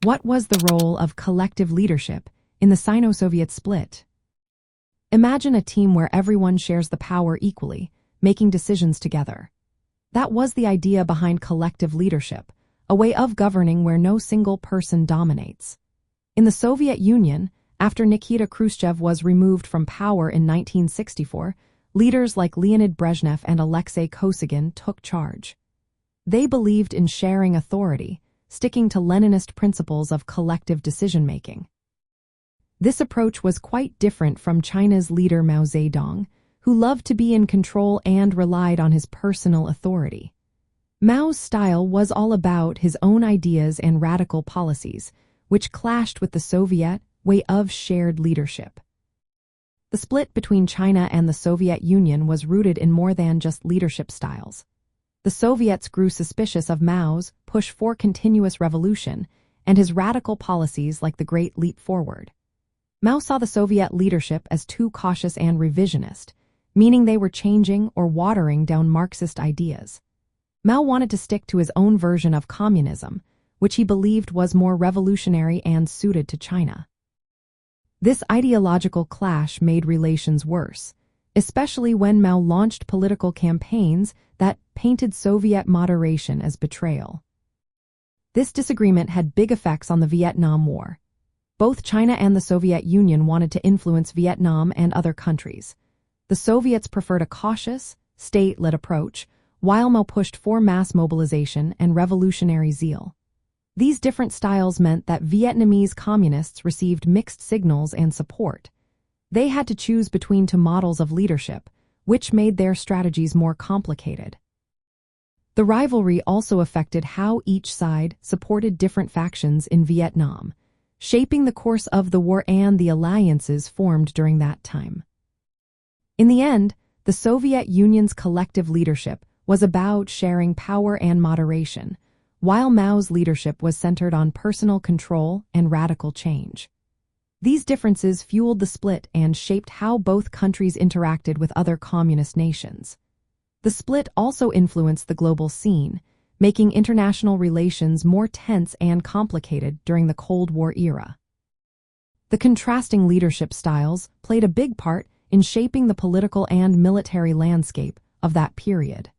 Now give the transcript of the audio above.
What was the role of collective leadership in the Sino-Soviet split? Imagine a team where everyone shares the power equally, making decisions together. That was the idea behind collective leadership, a way of governing where no single person dominates. In the Soviet Union, after Nikita Khrushchev was removed from power in 1964, leaders like Leonid Brezhnev and Alexei Kosygin took charge. They believed in sharing authority, sticking to Leninist principles of collective decision-making. This approach was quite different from China's leader Mao Zedong, who loved to be in control and relied on his personal authority. Mao's style was all about his own ideas and radical policies, which clashed with the Soviet way of shared leadership. The split between China and the Soviet Union was rooted in more than just leadership styles. The Soviets grew suspicious of Mao's push for continuous revolution and his radical policies like the Great Leap Forward. Mao saw the Soviet leadership as too cautious and revisionist, meaning they were changing or watering down Marxist ideas. Mao wanted to stick to his own version of communism, which he believed was more revolutionary and suited to China. This ideological clash made relations worse, especially when Mao launched political campaigns that painted Soviet moderation as betrayal. This disagreement had big effects on the Vietnam War. Both China and the Soviet Union wanted to influence Vietnam and other countries. The Soviets preferred a cautious, state-led approach, while Mao pushed for mass mobilization and revolutionary zeal. These different styles meant that Vietnamese communists received mixed signals and support. They had to choose between two models of leadership, which made their strategies more complicated. The rivalry also affected how each side supported different factions in Vietnam, shaping the course of the war and the alliances formed during that time. In the end, the Soviet Union's collective leadership was about sharing power and moderation, while Mao's leadership was centered on personal control and radical change. These differences fueled the split and shaped how both countries interacted with other communist nations. The split also influenced the global scene, making international relations more tense and complicated during the Cold War era. The contrasting leadership styles played a big part in shaping the political and military landscape of that period.